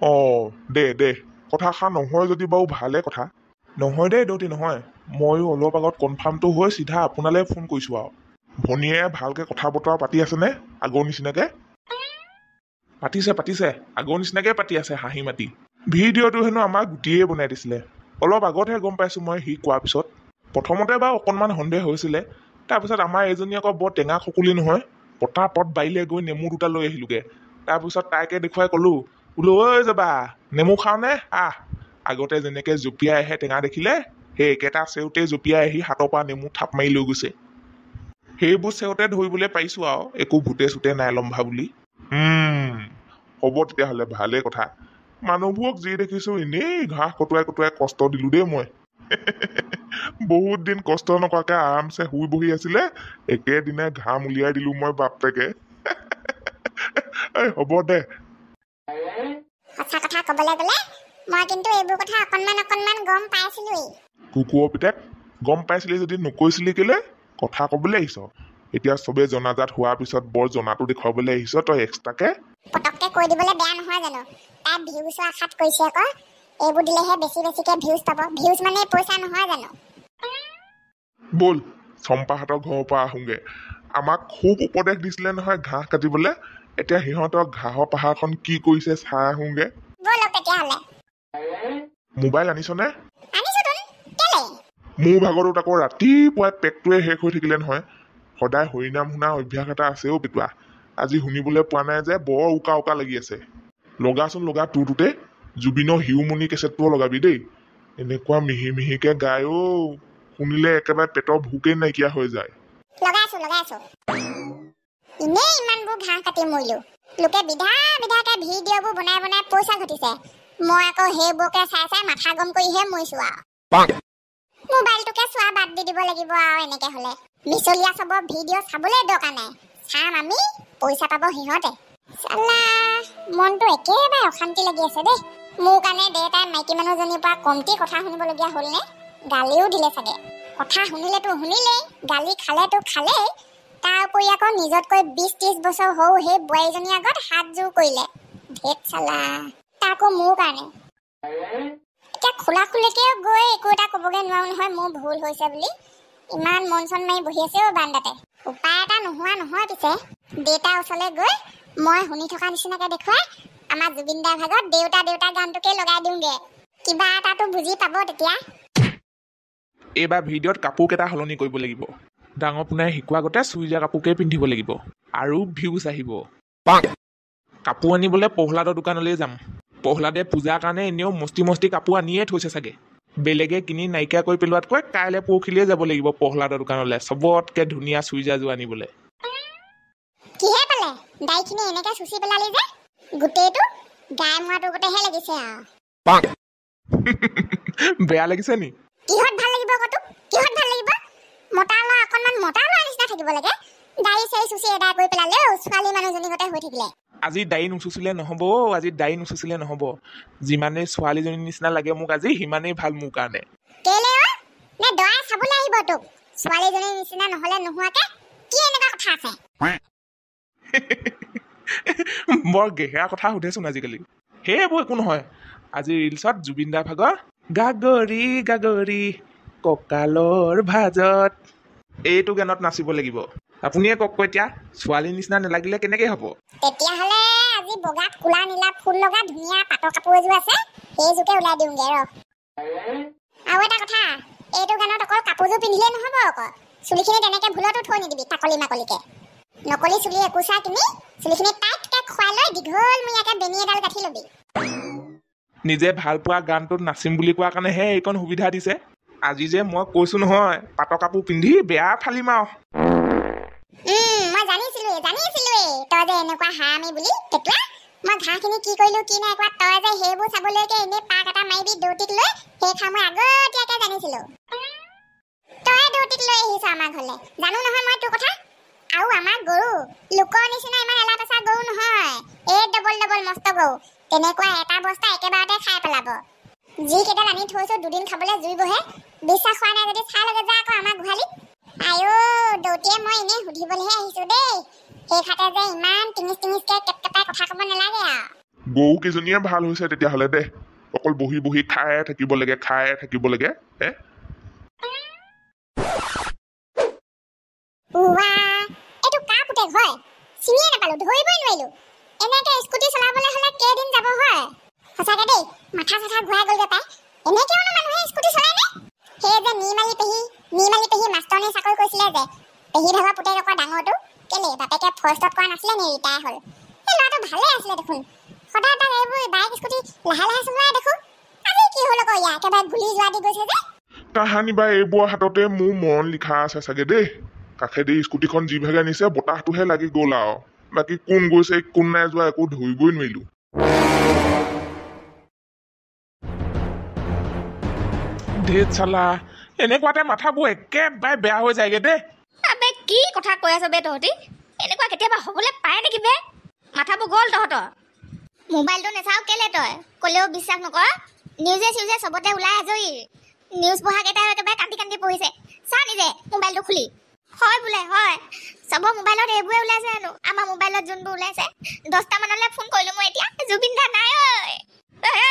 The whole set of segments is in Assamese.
দে কথাষাৰ নহয় যদি বাৰু ভালে কথা নহয় দেই দৌতি নহয় ময়ো অলপ আগত কনফাৰ্মটো হৈ চিধা আপোনালৈ ফোন কৰিছোঁ আৰু ভনীয়ে ভালকৈ কথা বতৰা পাতি আছেনে আগৰ নিচিনাকৈ পাতিছে আগৰ নিচিনাকৈ পাতি আছে হাঁহি মাতি ভিডিঅ'টো হেনো আমাক গুটিয়ে বনাই দিছিলে অলপ আগতহে গম পাইছোঁ মই সি কোৱাৰ পিছত প্ৰথমতে বাৰু অকণমান সন্দেহ হৈছিলে তাৰপিছত আমাৰ এজনী আকৌ বৰ টেঙা খকুলি নহয় পটাপট বাৰীলৈ গৈ নেমু দুটা লৈ আহিলোগৈ তাৰপিছত তাইকে দেখুৱাই ক'লোঁ বোলো ঐ যাবা নেমু খাওঁনে আগতে যেনেকৈ জঁপিয়াই আহে টেঙা দেখিলে সেই একেটা চেউতে জঁপিয়াই আহি হাতৰ পৰা নেমু থাপ মাৰি লৈ গৈছে সেইবোৰ চেউতে ধৰিবলৈ পাৰিছোঁ আৰু একো ভূতে চুতে নাই লম্ভা বুলি হ'ব তেতিয়াহ'লে ভালেই কথা মানুহবোৰক যি দেখিছোঁ এনেই ঘাঁহ কটুৱাই কষ্ট দিলোঁ দেই মই বহুত দিন কষ্ট নকৰাকৈ আৰামছে শুই বহি আছিলে একেদিনাই ঘাম উলিয়াই দিলোঁ মই বাপেকে হ'ব দে সঁচা কথা ক'বলৈ গ'লে মই কিন্তু এইবোৰ কথা অকণমান গম পাইছিলোৱেই কুকুৰ পিতেক গম পাইছিলি যদি নকৈছিলি কেলে কথা ক'বলৈ আহিছ এতিয়া চবেই জনাজাত হোৱাৰ পিছত বৰ জনাটো দেখুৱাবলৈ আহিছ তই এক্সট্ৰাকে পটককে কৈ দিবলৈ বেয়া নহয় জানো তাত ভিউজৰ আশাত কৰিছে আকৌ এইবোৰ দিলেহে বেছিকৈ ভিউজ পাব ভিউজ মানে পইচা নহয় জানো ব'ল চম্পাহঁতৰ ঘৰৰ পৰা আহোঁগৈ আমাক খুব উপদেশ দিছিলে নহয় ঘাঁহ কাটিবলৈ এতিয়া সিহঁতৰ ঘাঁহৰ পাহাৰখন কি কৰিছে চাই আহোঁগৈ ব'লক তেতিয়াহ'লে মোবাইল আনিছনে আনিছোঁতোন কেলে মোৰ ভাগৰটোত আকৌ ৰাতিপুৱাই পেকটোৱে শেষ হৈ থাকিলে নহয় সদায় হৰিনাম শুনা অভ্যাস এটা আছেও পেটুৱা আজি শুনিবলৈ পোৱা নাই যে বৰ উকা লাগি আছে লগাচোন তোৰটোতে জুবিনৰ হিউমনি কেছেটটোও লগাবি দেই এনেকুৱা মিহিকৈ গায় শুনিলে একেবাৰে পেটৰ ভোকেই নাইকিয়া হৈ যায় লগাইছো এনেই ইমানবোৰ ঘাঁহ কাটি মৰিলো লোকে বিধাকে ভিডিঅ'বোৰ বনাই পইচা ঘটিছে মই আকৌ সেইবোৰকে চাই মাথা গৰম কৰিহে মৰিছো আৰু মোবাইলটোকে চোৱা বাদ দি দিব লাগিব আৰু এনেকে হ'লে মিছলীয়া চবৰ ভিডিঅ' চাবলৈ দৰকাৰ নাই চাম আমি পইচা পাব সিহঁতে চালা মনটো একেবাৰে অশান্তি লাগি আছে দেই মোৰ কাৰণে দেউতাই মাইকী মানুহজনীৰ পৰা কমটি কথা শুনিবলগীয়া হ'ল নে গালিও দিলে চাগে কথা শুনিলেতো শুনিলেই গালি খালেতো খালেই তাৰ উপৰি আকৌ নিজতকৈ 20-30 বছৰ সৰু সেই বোৱাৰীজনীৰ আগত হাত জোৰ কৰিলে ধেত চালা তাকো মোৰ কাৰণে এতিয়া খোলাকে গৈ একো এটা ক'বগৈ নোৱাৰো নহয় মোৰ ভুল হৈছে বুলি ইমান মন চন মাৰি বহি আছে বান্দাতে উপায় এটা নোহোৱা নহয় পিছে দেউতাৰ ওচৰলৈ গৈ মই শুনি থকা নিচিনাকে দেখুৱাই আমাৰ জুবিন দাৰ ভাগত দেউতা গানটোকে লগাই দিওঁগে কিবা এটাতো বুজি পাব তেতিয়া এইবাৰ ভিডিঅ'ত কাপোৰ কেইটা সলনি কৰিব লাগিব ডাঙৰ পোনাই শিকোৱা আগতে চুইজাৰ কাপোৰকে পিন্ধিব লাগিব আৰু ভিউজ আহিব কাপোৰ আনিবলৈ প্ৰহ্লাদৰ দোকানলৈ যাম প্ৰহ্লাদে পূজাৰ কাৰণে এনেও মস্তি কাপোৰ আনিয়ে থৈছে চাগে বেলেগে কিনি নাইকিয়া কৰি পেলোৱাতকৈ কাইলৈ পৰহিলৈ যাব লাগিব প্ৰহ্লাদৰ দোকানলৈ চবতকৈ ধুনীয়া চুইজাৰযোৰ আনিবলৈ কিহে পালে দাইখিনি এনেকে চুচি পেলালি যে গোটেইটো গাই মৰাটো গোটেইহে লাগিছে আৰু বেয়া লাগিছে নি কিহত ভাল লাগিব কতো কিহত ভাল লাগিব মতা ল'ৰা অকণমান মতা ল'ৰা নিচিনা থাকিব লাগে দাড়ি চাই চুচি এদাই কৰি পেলালে ছোৱালী মানুহজনী গতে হৈ থাকিলে আজি দাড়ি নুচুচিলে নহ'ব যিমানেই ছোৱালীজনীৰ নিচিনা লাগে মোক আজি সিমানেই ভাল মোৰ কাৰণে কেলে নে দৰাই চাবলৈ আহিব তোক ছোৱালীজনীৰ নিচিনা নহ'লে নোহোৱাকে কি এনেকুৱা কথা আছে বৰ গেহেৰা কথা সুধেচোন আজিকালি সেইবোৰ একো নহয় আজি ৰিলছত জুবিন দাৰ ভাগৰ গাগৰি কঁকালৰ ভাজত এইটো গানত নাচিব লাগিব আপুনিয়ে কওক এতিয়া ছোৱালীৰ নিচিনা নালাগিলে কেনেকে হ'ব তেতিয়াহ'লে আজি বগা কোলা নীলা ফুল লগা ধুনীয়া পাটৰ কাপোৰ এযোৰ আছে সেইযোৰকে ওলাই দিওঁগে আৰু এটা কথা এইটো গানত অকল কাপোৰযোৰ পিন্ধিলে নহ'ব আকৌ চুলিখিনি তেনেকে ভুলতো থৈ নিদিবি টাকলি মাকলিকে নকলি চুলি একোচা কিনি চুলিখিনি টাইটকে খুৱাই লৈ দীঘলমূৰীয়াকে বেনি এডাল গাঁঠি ল'বি নিজে ভাল পোৱা গানটোত নাচিম বুলি কোৱা কাৰণেহে এইকণ সুবিধা দিছে আজি যে মই কৈছো নহয় পাটৰ কাপোৰ পিন্ধি বেয়া ফালিম আৰু মই জানিছিলোৱে তই যে এনেকুৱা হাৰামি বুলি তেতিয়া মই ঘাঁহখিনি কি কৰিলো কি নাই কোৱা তই যে সেইবোৰ চাবলৈকে এনেই পাক এটা মাৰিবি দৌতিক লৈ সেই খা মই আগতীয়াকে জানিছিলো তই দৌতিক লৈ আহিছ আমাৰ ঘৰলৈ জানো নহয় মই তোৰ কথা আৰু আমাৰ গৰু লোকৰ নিচিনা ইমান এলা পেচা গৰু নহয় এই ডবল মস্ত গৰু তেনেকুৱা এটা বস্তা একেবাৰতে খাই পেলাব যি কেইডাল আনি থৈছো দুদিন খাবলৈ জুই বহে বিশ্বাস হোৱা নাই যদি চাই লগে যা আকৌ আমাৰ গোহালিত আয়ো দৌতিয়ে মই এনেই সুধিবলৈহে আহিছো দেই সেই খাতে যে ইমান টিঙিচকে কেপকেপাই কথা ক'ব নালাগে আৰু গৰুকেইজনীয়ে ভাল হৈছে তেতিয়াহ'লে দে অকল বহি বহি খাই থাকিব লাগে হে উৱা এইটো কাৰ পুতেক হয় চিনিয়ে নাপালো ধৰিবই নোৱাৰিলো এনেকে স্কুটি চলাবলৈ হলে কেইদিন যাব হয় সঁচাকে দেই মাথা চাথা ঘূৰাই গ'লগে পাই এনেকেও মানুহে স্কুটি চলাই নে সেই যে নিমালি পেহী মাষ্টৰনী চাকৰি কৰিছিলে যে পেহী ভাগৰ পুতেক আকৌ ডাঙৰটো কেলে বাপেকে ফৰেষ্টত কৰা নাছিলে নে ৰিটায়াৰ হ'ল এই ল'ৰাটো ভালে আছিলে দেখোন সদায় তাক এইবোৰ বাইক স্কুটি লাহে চলাই দেখো আজি কি হ'ল আকৌ ইয়াৰ একেবাৰে গুলি যোৱা দি গৈছে যে তাহানি বা এইবোৰ হাততে মোৰ মৰণ লিখা আছে চাগে দেই কাষেদি স্কুটিখন যিভাগে নিছে বতাহটোহে লাগি গ'ল আৰু বাকী কোন গৈছে কোন নাই যোৱা একো ধৰিবই নোৱাৰিলো ধেত চালা এনেকুৱাতে মাথাবোৰ একেবাৰে বেয়া হৈ যায়গে দেই আবে কি কথা কৈ আছ বে তহঁতি এনেকুৱা কেতিয়াবা হ'বলৈ পায় নেকি বে মাথাবোৰ গ'ল তহঁতৰ মোবাইলটো নেচাও কেলে তই ক'লেও বিশ্বাস নকৰ নিউজে চিউজে চবতে ওলাই আজৰি নিউজ পঢ়াকেইটাই একেবাৰে কান্দি পঢ়িছে চা নিজে মোবাইলটো খুলি হয় বোলে হয় চবৰ মোবাইলত এইবোৰে ওলাইছে হেনো আমাৰ মোবাইলত যোনবোৰ ওলাইছে 10টা মানলৈ ফোন কৰিলোঁ মই এতিয়া জুবিন দা নাই ঐ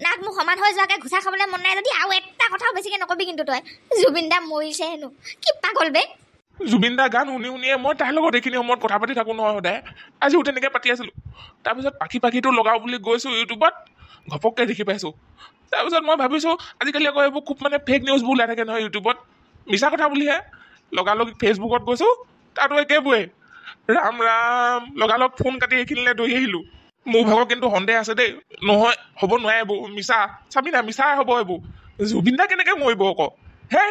নাক মোক সমান হৈ যোৱাকৈ ঘুচা খাবলৈ মন নাই যদি আৰু এটা কথাও বেছিকৈ নকবি কিন্তু তই জুবিন দা মৰিছে হেনো কি পাগল বে জুবিন দা গান শুনিয়ে মই তাইৰ লগত এইখিনি সময়ত কথা পাতি থাকোঁ নহয় সদায় আজিও তেনেকৈ পাতি আছিলোঁ তাৰপিছত পাখিটো লগাওঁ বুলি গৈছোঁ ইউটিউবত ঘপককৈ দেখি পাইছোঁ তাৰপিছত মই ভাবিছোঁ আজিকালি আকৌ এইবোৰ খুব মানে ফেক নিউজবোৰ ওলাই থাকে নহয় ইউটিউবত মিছা কথা বুলিহে লগালগ ফেচবুকত গৈছোঁ তাতো একেবোৰে ৰাম লগালগ ফোন কাটি এইখিনিলৈ দৌৰি আহিলোঁ মোৰ ভাগৰ কিন্তু সন্দেহ আছে দেই নহয় হ'ব নোৱাৰে এইবোৰ মিছা চাবি না মিছাই হ'ব এইবোৰ জুবিন দা কেনেকৈ মৰিব আকৌ হে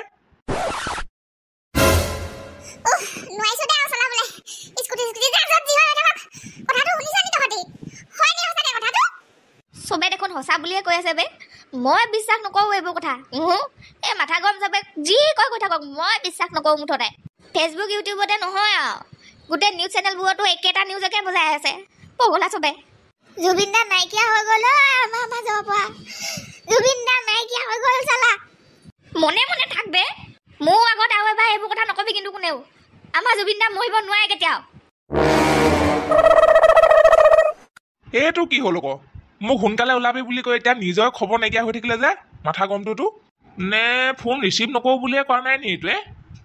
নোৱাইছো দে চলাবলৈ স্কুটি যত যি হয় থাকক কথাটো শুনিছ নি তহঁতি হয় নি সঁচাকে কথাটো চবে দেখোন সঁচা বুলিয়ে কৈ আছে বে মই বিশ্বাস নকৰোঁ এইবোৰ কথা এই মাথা গৰম চবে যি কৈ থাকক মই বিশ্বাস নকৰোঁ মুঠতে ফেচবুক ইউটিউবতে নহয় আৰু গোটেই নিউজ চেনেলবোৰতো একেটা নিউজকে বজাই আছে পগলা চবে জুবিন দা নাইকিয়া হৈ গ'ল আমাৰ মাজৰ পৰা জুবিন দা নাইকিয়া হৈ গ'ল চালা মনে থাকবে মোৰ আগত আৰু এবাৰ এইবোৰ কথা নকবি কিন্তু কোনেও আমাৰ জুবিন দা মৰিব নোৱাৰে কেতিয়াও এইটো কি হ'ল আকৌ মোক সোনকালে ওলাবি বুলি কৈ এতিয়া নিজৰ খবৰ নাইকিয়া হৈ থাকিলে যে মাথা গৰমটোতো নে ফোন ৰিচিভ নকৰোঁ বুলিয়ে কৰা নাই নি এইটোৱে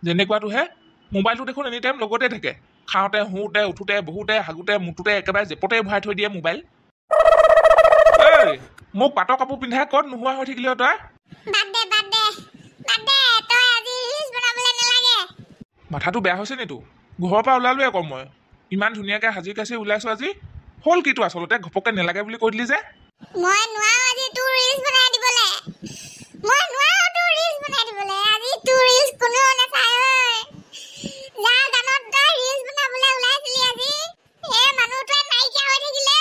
যেনেকুৱাটোহে মোবাইলটো দেখোন এনি টাইম লগতে থাকে খাওঁতে শুওঁতে উঠোঁতে বহুতে হাগোতে মুঠোতে একেবাৰে জেপতে ভৰাই থৈ দিয়ে মোবাইল এই মোক পাটৰ কাপোৰ পিন্ধাই ক'ত নোহোৱা হৈ থাকিলি তই বাদ দে তই আজি ৰিলছ বনাবলৈ নালাগে মাথাটো বেয়া হৈছে নি তোৰ ঘৰৰ পৰা ওলালোৱে আকৌ মই ইমান ধুনীয়াকৈ সাজি কাচি ওলাইছোঁ আজি হ'ল কিটো আচলতে ঘপককৈ নালাগে বুলি কৈ দিলি যে মই নোৱাৰো আজি তোৰ ৰিলছ বনাই দিবলৈ আজি তোৰ ৰিলছ কোনেও নাচায় যাৰ গানত তই ৰিলছ বনাবলৈ ওলাইছিলি আজি এই মানুহটোৱে নাইকিয়া হৈ থাকিলে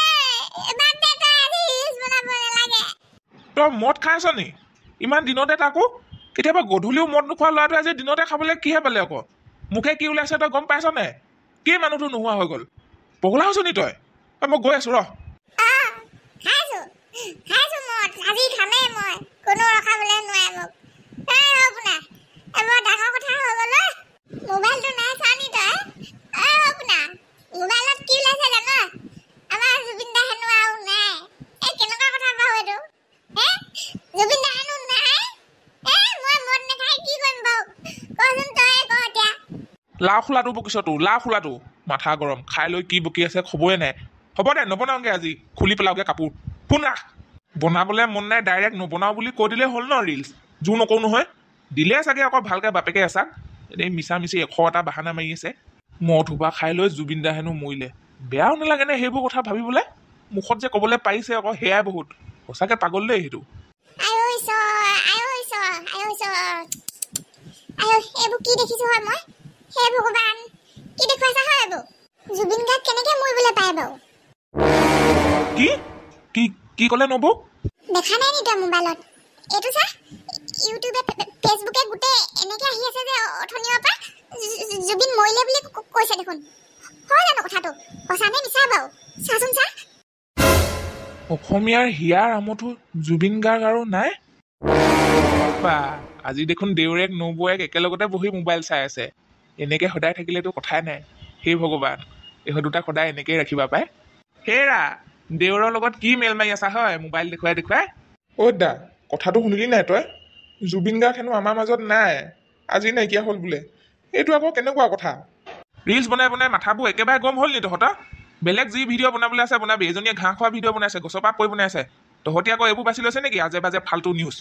বাদ দে তই আজি ৰিলছ বনাব নালাগে তই মদ খাই আছ নি ইমান দিনতে তাকো কেতিয়াবা গধূলিও মদ নোখোৱা ল'ৰাটোৱে আজি দিনতে খাবলৈ কিহে পালে আকৌ মুখে কি ওলাইছে তই গম পাইছ নে কি মানুহটো নোহোৱা হৈ গ'ল পগলা হৈছ নি তই মই গৈ আছোঁ ৰ খাইছো মদ আজি খামেই মই কোনো ৰখাবলৈ নোৱাৰে মোক শুনা এবাৰ ডাঙৰ কথা হৈ গ'ল মোবাইলটো নাই চা নি তই শুনা মোবাইলত কি ওলাইছে জান আমাৰ জুবিন দা হেনো আৰু নাই এই কেনেকুৱা কথা বাৰু এইটো জুবিন দা হেনো নাই মই মদ নাখাই কি কৰিম বাৰু কচোন তই ক এতিয়া লাও খোলাটো বকিছতো লাও খোলাটো মাথা গৰম খাই লৈ কি বকি আছে খবৰে নাই হ'ব দে নবনাওঁগৈ আজি খুলি পেলাওগৈ কাপোৰ ফোন ৰাখ বনাবলৈ মন নাই ডাইৰেক্ট নবনাওঁ বুলি কৈ দিলে হ'ল ন ৰিলছ জোৰ নকৰোঁ নহয় দিলে চাগে আকৌ ভালকৈ বাপেকে এচাক এনেই মিছা মিছি 100টা বাহানা মাৰি আছে মদ থোপা খাই লৈ জুবিন দা হেনো মৰিলে বেয়াও নালাগে নে সেইবোৰ কথা ভাবিবলৈ মুখত যে ক'বলৈ পাৰিছে আকৌ সেয়াই বহুত সঁচাকৈ পাগল দেই সেইটো এইবোৰ কি দেখিছো হয় মই হে ভগৱান কি দেখুৱাইছা হয় এইবোৰ জুবিন গাৰ্গ কেনেকৈ মৰিবলৈ পায় বাৰু কি ক'লে নবৌ দেখা নাই নি তই মোবাইলত এইটো চা ইউটিউবে ফেচবুকে গোটেই এনেকৈ আহি আছে যে অথনিৰ পৰা জুবিন মৰিলে বুলি কৈছে দেখোন হয় জানো কথাটো সঁচা নে মিছা বাৰু চাচোন চা অসমীয়াৰ হিয়াৰ আমঠু জুবিন গাৰ্গ আৰু নাই বা আজি দেখোন দেউৰেক নবৌৱেক একেলগতে বহি মোবাইল চাই আছে এনেকৈ সদায় থাকিলেতো কথাই নাই হে ভগৱান ইহঁত দুটা সদায় এনেকৈয়ে ৰাখিবা পায় হেৰা দেউৰৰ লগত কি মেল মাৰি আছা হয় মোবাইল দেখুৱাই দেখুৱাই অ' দা কথাটো শুনিলি নাই তই জুবিন গাৰ্গ হেনো আমাৰ মাজত নাই আজি নাইকিয়া হ'ল বোলে এইটো আকৌ কেনেকুৱা কথা ৰিলছ বনাই বনাই মাথাবোৰ একেবাৰে গম হ'ল নি তহঁতৰ বেলেগ যি ভিডিঅ' বনাবলৈ আছে বনাবি এজনীয়ে ঘাঁহ খোৱা ভিডিঅ' বনাইছে গছৰ পাত পৰি বনাইছে তহঁতি আকৌ এইবোৰ বাছি লৈছে নেকি আজে বাজে ফাল্টু নিউজ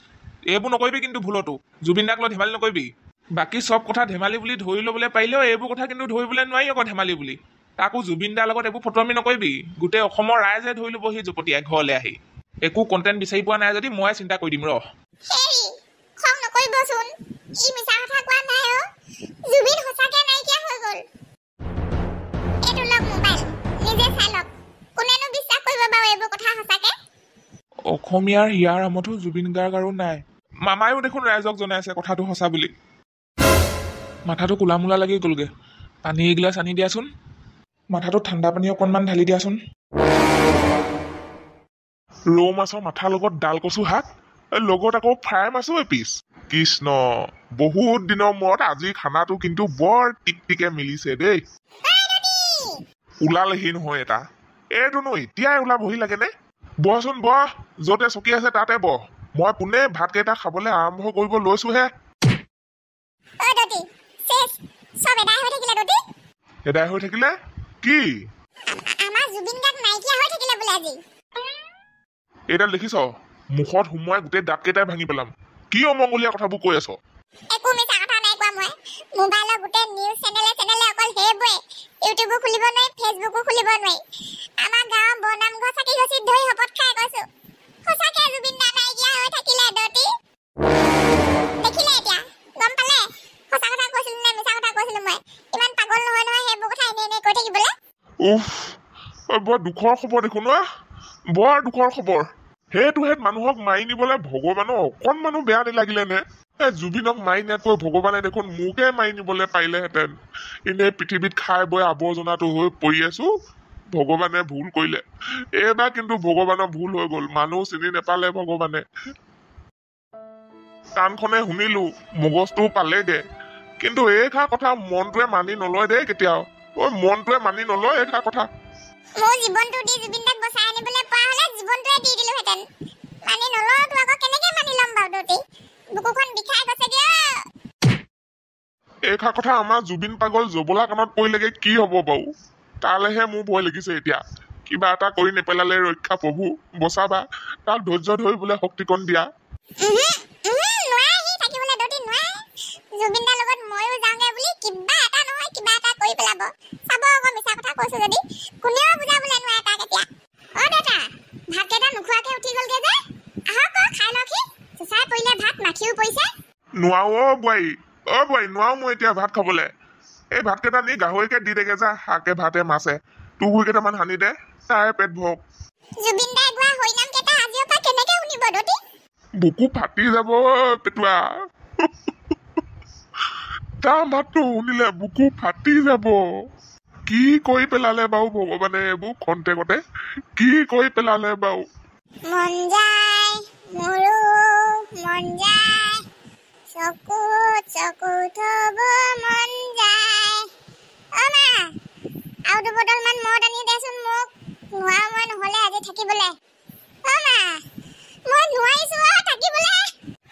এইবোৰ নকৰিবি কিন্তু ভুলতো জুবিন দাক লৈ ধেমালি নকৰিবি বাকী চব কথা ধেমালি বুলি ধৰি ল'বলৈ পাৰিলেও এইবোৰ কথা কিন্তু ধৰিবলৈ নোৱাৰি আকৌ ধেমালি বুলি তাকো জুবিন দাৰ লগত এইবোৰ ফটোৱামি নকৰিবি গোটেই অসমৰ ৰাইজে ধৰি ল'বহি জপতিয়াই ঘৰলৈ আহি একো কণ্টেণ্ট বিচাৰি পোৱা নাই যদি মই চিন্তা কৰি দিম ৰ হেৰি খং নকৰিবচোন ই মিছা কথা কোৱা নাই অ জুবিন সঁচাকে নাইকিয়া হৈ গ'ল এইটো লওক মোবাইল নিজে চাই লওক কোনেনো বিশ্বাস কৰিব বাৰু এইবোৰ কথা সঁচাকে অসমীয়াৰ হিয়াৰ আমঠো জুবিন গাৰ্গ আৰু নাই মামায়ো দেখোন ৰাইজক জনাইছে কথাটো সঁচা বুলি মাথাটো কোলামোলা লাগি গ'লগে পানী এগিলাচ আনি দিয়াচোন মাথাটো ঠাণ্ডা পানী অকণমান ঢালি দিয়াচোন ৰৌ মাছৰ মাথাৰ লগত ডাল কচু শাক লগত আকৌ ফ্ৰাই মাছো এপিচ কৃষ্ণ বহুত দিনৰ মূৰত আজি খানাটো কিন্তু বৰ টিকটিকে মিলিছে দেই ওলালেহি নহয় এটা এইটোনো এতিয়াই ওলাবহি লাগেনে বহচোন বহ য'তে চকী আছে তাতে বহ মই পোনে ভাতকেইটা খাবলৈ আৰম্ভ কৰিব লৈছোহে অ দতি শেষ সব এদাই হৈ থাকিলে দতি এদাই হৈ থাকিলে কি আমাৰ জুবিন গাৰ্গ নাইকিয়া হৈ থাকিলে বোলে আজি এইডাল দেখিছ মুখত সোমোৱাই গোটেই দাঁতকেইটাই ভাঙি পেলাম কি অমংগলীয়া কথাবোৰ কৈ আছ একো মিছা কথা নাই কোৱা মই মোবাইলৰ গোটেই নিউজ চেনেলে অকল সেইবোৰে ইউটিউবো খুলিব নোৱাৰি ফেচবুকো খুলিব নোৱাৰি আমাৰ গাঁৱৰ বনামঘৰ চাকি গছি ধৰি হপত খাই গৈছো সঁচাকে জুবিন দা নাইকিয়া হৈ থাকিলে দতি দেখিলে এতিয়া গম পালে সঁচা কথা কৈছিলো নে মিছা কথা কৈছিলো মই ইমান পাগল নহয় নহয় সেইবোৰ কথা এনে কৈ থাকিবলৈ উফ বৰ দুখৰ খবৰ দেখোন বৰ দুখৰ খবৰ সেইটোহে মানুহক মাৰি নিবলৈ ভগৱানৰ অকণমানো বেয়া নালাগিলে নে জুবিনক মাৰি নিয়াতকৈ ভগৱানে দেখোন মোকে মাৰি নিবলৈ পাৰিলেহেঁতেন এনেই পৃথিৱীত খাই বৈ আৱৰ্জনাটো হৈ পৰি আছো ভগৱানে ভুল কৰিলে এইবাৰ কিন্তু ভগৱানৰ ভুল হৈ গ'ল মানুহ চিনি নেপালে ভগৱানে কাণখনে শুনিলো মগজটোও পালেগে কিন্তু এইষাৰ কথা মনটোৱে মানি নলয় দেই কেতিয়াও মনটোৱে মানি নলয় এইষাৰ কথা মোৰ জীৱনটো দি জুবিন দাক বচাই আনিবলৈ পোৱা হ'লে জীৱনটোৱে দি দিলোহেঁতেন মানি নলওঁতো আকৌ কেনেকে মানি ল'ম বাৰু দতি বুকুখন বিষাই গৈছেগে এইষাৰ কথা আমাৰ জুবিন পাগল জবলা কাণত পৰিলেগে কি হ'ব বাৰু তালেহে মোৰ ভয় লাগিছে এতিয়া কিবা এটা কৰি নেপেলালে ৰক্ষা প্ৰভু বচাবা তাক ধৈৰ্য ধৰিবলৈ শক্তিকণ দিয়া নোৱাৰে সি থাকিবলৈ দতি নোৱাৰে জুবিন দাৰ লগত ময়ো যাওঁগে বুলি কিবা এটা নহয় কিবা এটা কৰি পেলাব চাব আকৌ মিছা কথা কৈছো যদি কোনেও বুজাবলৈ নোৱাৰে তাক এতিয়া অ দেউতা ভাতকেইটা নোখোৱাকে উঠি গ'লগে যে আহক খাই লওকহি চুচাই পৰিলে ভাত মাখিও পৰিছে নোৱাৰো বোৱাৰী নোৱাৰো মই এতিয়া ভাত খাবলৈ এই ভাতকেইটা নি গাহৰিকে দি দেগে যা শাকে ভাতে মাছে তুহুৰ কেইটামান সানি দে তাৰে পেট ভৰক জুবিন দাই গোৱা হৰিনাম কেইটা আজিৰ পৰা কেনেকে শুনিব দতি বুকু ফাটি যাব পেটুৱা তাৰ মাতটো শুনিলে বুকু ফাটি যাব কি কৰি পেলালে বাৰু ভগৱানে এইবোৰ খন্তেকতে কি কৰি পেলালে বাৰু মন যায় মোৰো মন যায় চকু থব মন যায় অ মা আৰু দুবটল মান মদ আনি দেচোন মোক নোৱাৰো মই নহ'লে আজি থাকিবলৈ অ মা মই নোৱাৰিছো থাকিবলৈ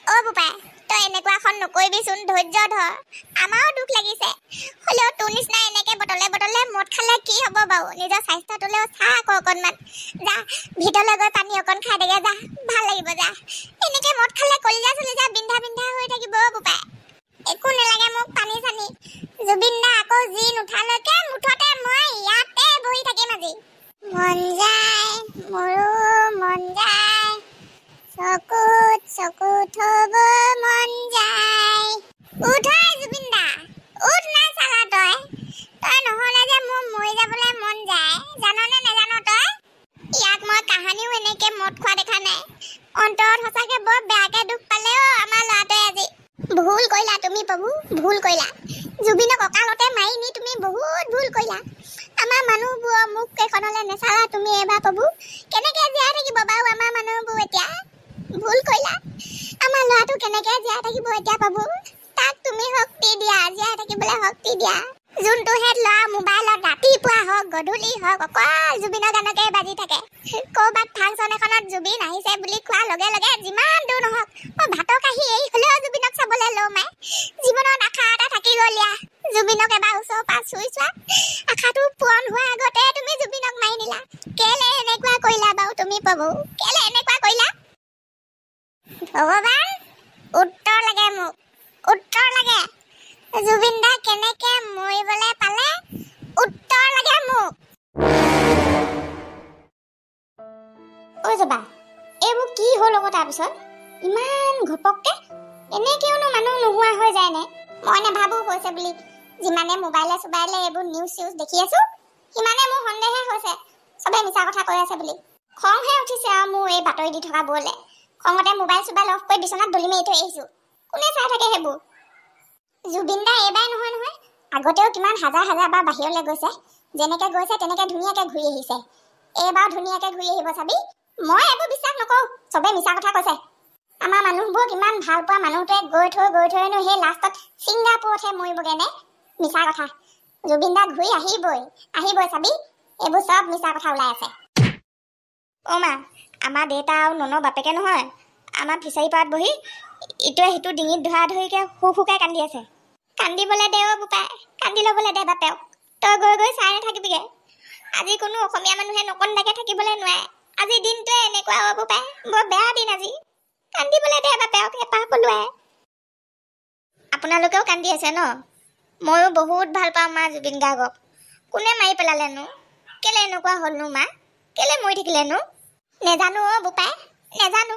অ বোপাই তই এনেকুৱাখন নকৰিবিচোন ধৈৰ্য ধৰ আমাৰো দুখ লাগিছে হ'লেও তোৰ নিচিনা এনেকে বটলে মদ খালে কি হ'ব বাৰু নিজৰ স্বাস্থ্যটোলেও চা আকৌ অকণমান যা ভিতৰলৈ গৈ পানী অকণ খাই দেগে যা ভাল লাগিব যা এনেকে মদ খালে কলিজা চলিজা বিন্ধা হৈ থাকিব বোপাই একো নালাগে মোক পানী চানী জুবিন দা আকৌ যি নুঠালৈকে মুঠতে মই ইয়াতে বহি থাকিম আজি মন যায় মোৰো মন যায় চকু থব মন যায় উঠাই জুবিন দা উঠ না চালা তই নহ'লে যে মোৰ মৰি যাবলৈ মন যায় জাননে নাজানো তই ইয়াক মই কাহানিও এনেকে মদ খোৱা দেখা নাই অন্তৰত সঁচাকে বৰ বেয়াকে দুখ পালে আমাৰ ল'ৰাটোৱে আজি ভুল কৰিলা তুমি প্ৰভু ভুল কৰিলা জুবিনক কঁকালতে মাৰি নি তুমি বহুত ভুল কৰিলা আমাৰ মানুহবোৰৰ মুখ কেইখনলৈ নেচালা তুমি এবাৰ প্ৰভু কেনেকে জীয়াই থাকিব বাৰু আমাৰ মানুহবোৰ এতিয়া ভুল কৰিলা আমাৰ ল'ৰাটো কেনেকে জীয়াই থাকিব এতিয়া প্ৰভু তাক তুমি শক্তি দিয়া জীয়াই থাকিবলৈ শক্তি দিয়া যোনটোহে ল'ৰা মোবাইলত ৰাতিপুৱা হওক গধূলি হওক অকল জুবিনৰ গানকে বাজি থাকে। ক'ৰবাত ফাংচন এখনত জুবিন আহিছে বুলি কোৱাৰ লগে লগে যিমান দূৰ নহওক মই ভাতৰ কাঁহী এৰি হ'লেও জুবিনক চাবলৈ লওঁ মাই। জীৱনত আশা এটা থাকি গ'ল ইয়া। জুবিনক এবাৰ ওচৰৰ পৰা চুই চোৱা আশাটো পূৰণ হোৱাৰ আগতে তুমি জুবিনক মাৰি নিলা। কেলে এনেকুৱা কৰিলা বাৰু তুমি প্ৰভু? কেলে এনেকুৱা কৰিলা? ভগৱান উত্তৰ লাগে মোক, উত্তৰ লাগে। জুবিন দা কেনেকে মৰিবলৈ পালে উত্তৰ লাগে মোক। ঐ যাবা এইবোৰ কি হ'ল আকৌ তাৰপিছত ইমান ঘপককে এনেকেওনো মানুহ নোহোৱা হৈ যায় নে? মই নাভাবো হৈছে বুলি। যিমানে মোবাইলে চোবাইলে এইবোৰ নিউজ দেখি আছো সিমানে মোৰ সন্দেহে হৈছে চবে মিছা কথা কৈ আছে বুলি। খংহে উঠিছে আৰু মোৰ এই বাতৰি দি থকা বোৰলে। খঙতে মোবাইল চোবাইল অফ কৰি বিচনাত দলি মাৰি থৈ আহিছো। কোনে চাই থাকে সেইবোৰ? জুবিন দা এইবাৰ নহয় আগতেও কিমান হাজাৰ হাজাৰ বাৰ বাহিৰলৈ গৈছে। যেনেকে গৈছে তেনেকে ধুনীয়াকে ঘূৰি আহিছে। এইবাৰ ধুনীয়াকে ঘূৰি আহিব চাবি। মই এইবোৰ বিশ্বাস নকৰো, চবে মিছা কথা কৈছে। আমাৰ মানুহবোৰ কিমান ভাল পোৱা মানুহটোৱে গৈ থৈনো সেই লাষ্টত ছিংগাপুৰতহে মৰিবগে নে? মিছা কথা। জুবিন দা ঘূৰি আহিবই চাবি। এইবোৰ চব মিছা কথা ওলাই আছে। অ' মা আমাৰ দেউতা আৰু ননৰ বাপেকে নহয় আমাৰ ফিচাৰী পাৰত বহি ইটোৱে সিটো ডিঙিত ধৰা ধৰিকে হুকাই কান্দি আছে। কান্দিবলৈ দে অ' বোপাই, কান্দি ল'বলৈ দে বাপেক। তই গৈ চাই নাথাকিবিগে। আজি কোনো অসমীয়া মানুহে নকন্দাকে থাকিবলৈ নোৱাৰে। আজি দিনটোৱে এনেকুৱা অ' বোপাই, বৰ বেয়া দিন আজি। কান্দিবলৈ দে বাপেক এপাহ পলুৱাই। আপোনালোকেও কান্দি আছে ন? ময়ো বহুত ভাল পাওঁ মা জুবিন গাৰ্গক। কোনে মাৰি পেলালেনো? কেলে এনেকুৱা হ'লনো মা? কেলে মৰি থাকিলেনো? নেজানো অ' বোপাই, নেজানো।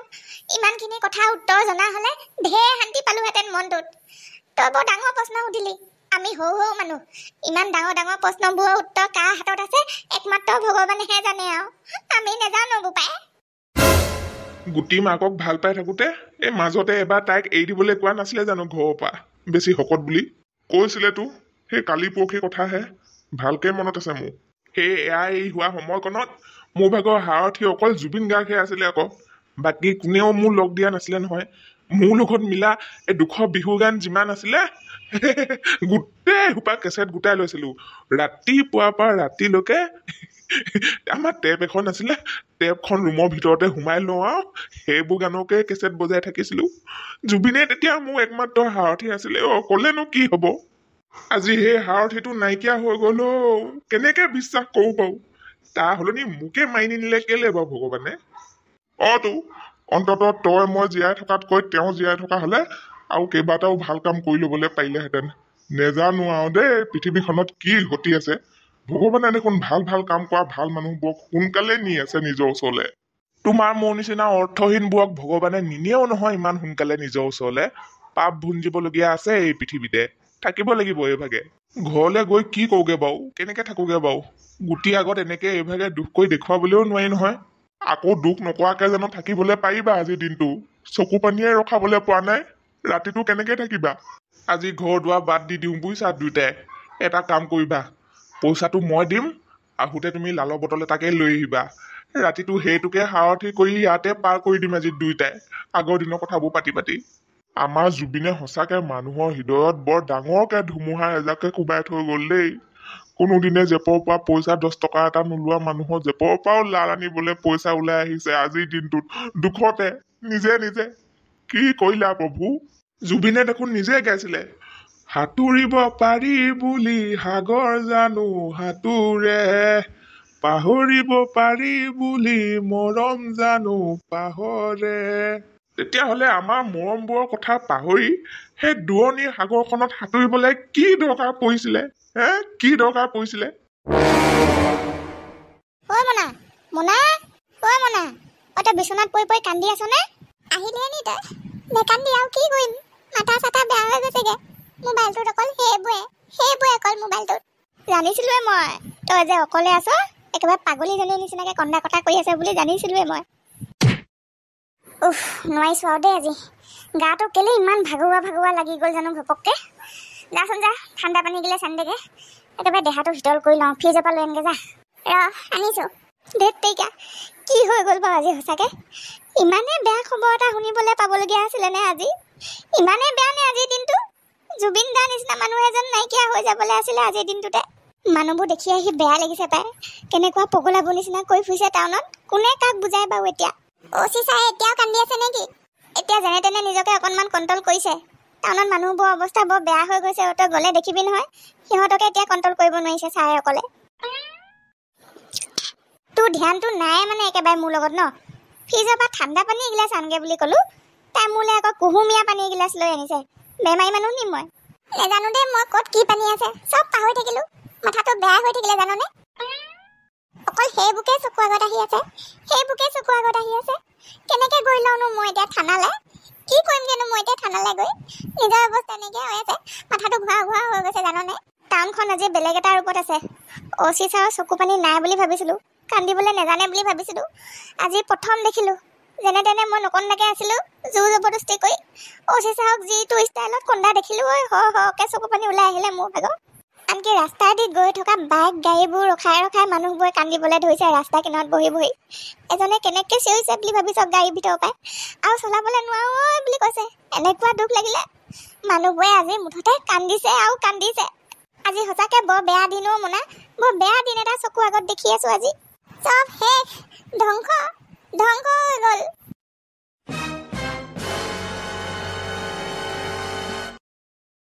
ইমানখিনি কথা উত্তৰ জনা হ'লে ঢেৰ শান্তি পালোহেঁতেন মনটোত। তই বৰ ডাঙৰ প্ৰশ্ন সুধিলি। আমি সৰু মানুহ। ইমান ডাঙৰ প্ৰশ্নবোৰৰ উত্তৰ কাৰ হাতত আছে একমাত্ৰ ভগৱানেহে জানে আৰু। আমি নেজানো বোপাই। গুটি মাকক ভাল পাই থাকোতে এই মাজতে এবাৰ তাইক এৰি দিবলৈ কোৱা নাছিলে জানো ঘৰৰ পৰা? বেছি শকত বুলি কৈছিলে তো। সেই কালি পৰহি কথাহে ভালকে মনত আছে মোৰ। সেই এই হোৱা সময়কণত মোৰ ভাগৰ সাৰথি অকল জুবিন গাৰ্গহে আছিলে আকৌ। বাকী কোনেও মোৰ লগ দিয়া নাছিলে নহয়। মোৰ লগত মিলা এই 200 বিহু গান যিমান আছিলে গোটেই সোপা কেছেট গোটাই লৈছিলো। ৰাতিপুৱাৰ পৰা ৰাতিলৈকে আমাৰ টেপ এখন আছিলে, টেপখন ৰুমৰ ভিতৰতে সোমাই লওঁ আৰু সেইবোৰ গানকে কেছেট বজাই থাকিছিলো। জুবিনে তেতিয়া মোৰ একমাত্ৰ সাৰথি আছিলে। ক'লেনো কি হব? আজি সেই সাৰথিটো নাইকিয়া হৈ গ'ল। কেনেকে বিশ্বাস কৰো বাৰু? তাৰ সলনি মোকে মাৰি নিনিলে কেলে বাৰু ভগৱানে? তো অন্ততঃ তই মই জীয়াই থকাতকৈ তেওঁ জীয়াই থকা হলে আৰু কেইবাটাও ভাল কাম কৰি লবলৈ পাৰিলেহেঁতেন। নেজানো আৰু দেই পৃথিৱীখনত কি ঘটি আছে। ভগৱানে দেখোন ভাল কাম কৰা ভাল মানুহবোৰক সোনকালে নি আছে নিজৰ ওচৰলে। তোমাৰ মোৰ নিচিনা অৰ্থহীনবোৰক ভগৱানে নিনিয়েও নহয় ইমান সোনকালে নিজৰ ওচৰলে। পাপ ভুঞ্জিবলগীয়া আছে এই পৃথিৱীতে, থাকিব লাগিব এইভাগে। ঘৰলে গৈ কি কৰোগে বাৰু? কেনেকে থাকোগে বাৰু? গুটি আগত এনেকে এইভাগে দুখ কৰি দেখুৱাবলৈও নোৱাৰি নহয়। আকৌ দুখ নকৰাকে জানো থাকিবলৈ পাৰিবা? আজিৰ দিনটো চকু পানীয়ে ৰখাবলৈ পোৱা নাই। ৰাতিটো কেনেকে থাকিবা? আজি ঘৰ দুৱাৰ বাদ দি দিওঁ বুজিছা দুইটাই। এটা কাম কৰিবা, পইচাটো মই দিম, আহোতে তুমি লালৰ বটল এটাকে লৈ আহিবা। ৰাতিটো সেইটোকে সাৰথি কৰি ইয়াতে পাৰ কৰি দিম আজি দুইটাই, আগৰ দিনৰ কথাবোৰ পাতি। আমাৰ জুবিনে সঁচাকে মানুহৰ হৃদয়ত বৰ ডাঙৰকে ধুমুহা এজাকে কোবাই থৈ গল দেই। কোনোদিনে জেপৰ পৰা পইচা 10 টকা এটা নোলোৱা মানুহৰ জেপৰ পৰাও লাল আনিবলৈ পইচা ওলাই আহিছে আজিৰ দিনটোত দুখতে নিজে। কি কৰিলা প্ৰভু? জুবিনে দেখোন নিজে গাইছিলে, সাঁতুৰিব পাৰি বুলি সাগৰ জানো সাঁতোৰে, পাহৰিব পাৰি বুলি মৰম জানো পাহৰে। তেতিয়াহলে আমাৰ মৰমবোৰৰ কথা পাহৰি সেই দূৰণিৰ সাগৰখনত সাঁতুৰিবলৈ কি দৰকাৰ পৰিছিলে? কি দৰকাৰ পৰিছিলে? ঐ মোনা, তই বিচনাত পৰি কান্দি আছ নে? আহিলে নি তই? নেকান্দি আৰু কি কৰিম? মাথা চাথা বেয়া হৈ গৈছেগে। মোবাইলটোত অকল সেইবোৰে অকল মোবাইলটোত। জানিছিলোৱে মই তই যে অকলে আছ, একেবাৰে পাগলীজনীৰ নিচিনাকে কন্দা কটা কৰি আছে বুলি জানিছিলোৱে মই। নোৱাৰিছো আৰু দেই আজি। গাটো কেলে ইমান ভাগৰুৱা লাগি গ'ল জানো ঘপককে। যাচোন যা, ঠাণ্ডা পানী গিলে চান্দেগে। একেবাৰে দেহাটো শীতল কৰি লওঁ। ফ্ৰিজৰ পৰা লৈ আনগে যা। আনিছো। ধেত তেৰিকা, কি হৈ গ'ল বাৰু আজি সঁচাকে? ইমানে বেয়া খবৰ এটা শুনিবলৈ পাবলগীয়া আছিলে নে আজি? ইমানে বেয়া নে আজিৰ দিনটো? জুবিন দাৰ নিচিনা মানুহ এজন নাইকিয়া হৈ যাবলৈ আছিলে আজিৰ দিনটোতে। মানুহবোৰ দেখি আহি বেয়া লাগিছে পাই। কেনেকুৱা পগলাবোৰ নিচিনা কৈ ফুৰিছে টাউনত। কোনে কাক বুজাই বাৰু এতিয়া? অচি চাই এতিয়াও কান্দি আছে নেকি? এতিয়া যেনে তেনে নিজকে অকণমান কণ্ট্ৰল কৰিছে। টাউনত মানুহবোৰৰ অৱস্থা বৰ বেয়া হৈ গৈছে। তই গ'লে দেখিবি নহয়, সিহঁতকে এতিয়া কণ্ট্ৰল কৰিব নোৱাৰিছে চাই অকলে। তোৰ ধ্যানটো নাই মানে একেবাৰে মোৰ লগত ন? ফ্ৰিজৰ পৰা ঠাণ্ডা পানী এগিলাচ আনগে বুলি ক'লো, তাই মোলৈ আকৌ কুহুমীয়া পানী এগিলাচ লৈ আনিছে। বেমাৰী মানুহ নি মই? নেজানো দেই মই ক'ত কি পানী আছে, চব পাহৰি থাকিলো। মাথাটো বেয়া হৈ থাকিলে জাননে? অকল সেইবোৰকে চকু আগত আহি আছে, সেইবোৰকে চকু আগত আহি আছে। কেনেকে গৈ লওঁনো মই এতিয়া থানালৈ? কি কৰিমগেনো মই এতিয়া থানালৈ গৈ? নিজৰ অৱস্থা এনেকৈ হৈ আছে, মাথাটো ঘূৰা ঘূৰা হৈ গৈছে জাননে? টাউনখন আজি বেলেগ এটা ৰূপত আছে। অচি ছাৰৰ চকু পানী নাই বুলি ভাবিছিলোঁ, কান্দিবলৈ নেজানে বুলি ভাবিছিলোঁ। আজি প্ৰথম দেখিলোঁ। যেনে তেনে মই নকন্দাকে আছিলোঁ, জোৰ জবৰদস্তি কৰি অচি ছাৰক যিটো ষ্টাইলত কন্দা দেখিলোঁ, হকে চকু পানী ওলাই আহিলে মোৰ ভাগৰ। আনকি ৰাস্তাইদি গৈ থকা বাইক গাড়ীবোৰ ৰখাই ৰখাই মানুহবোৰে কান্দিবলৈ ধৰিছে ৰাস্তা কিনাৰত বহি বহি। এজনে কেনেকৈ চিঞৰিছে বুলি ভাবিছ গাড়ীৰ ভিতৰৰ পৰাই, আৰু চলাবলৈ নোৱাৰো বুলি কৈছে। এনেকুৱা দুখ লাগিলে। মানুহবোৰে আজি মুঠতে কান্দিছে আৰু কান্দিছে। আজি সঁচাকৈ বৰ বেয়া দিনো মোনা, বৰ বেয়া দিন এটা চকু আগত দেখি আছোঁ আজি। চব শেষ, ধ্বংস ধ্বংস হৈ গ'ল।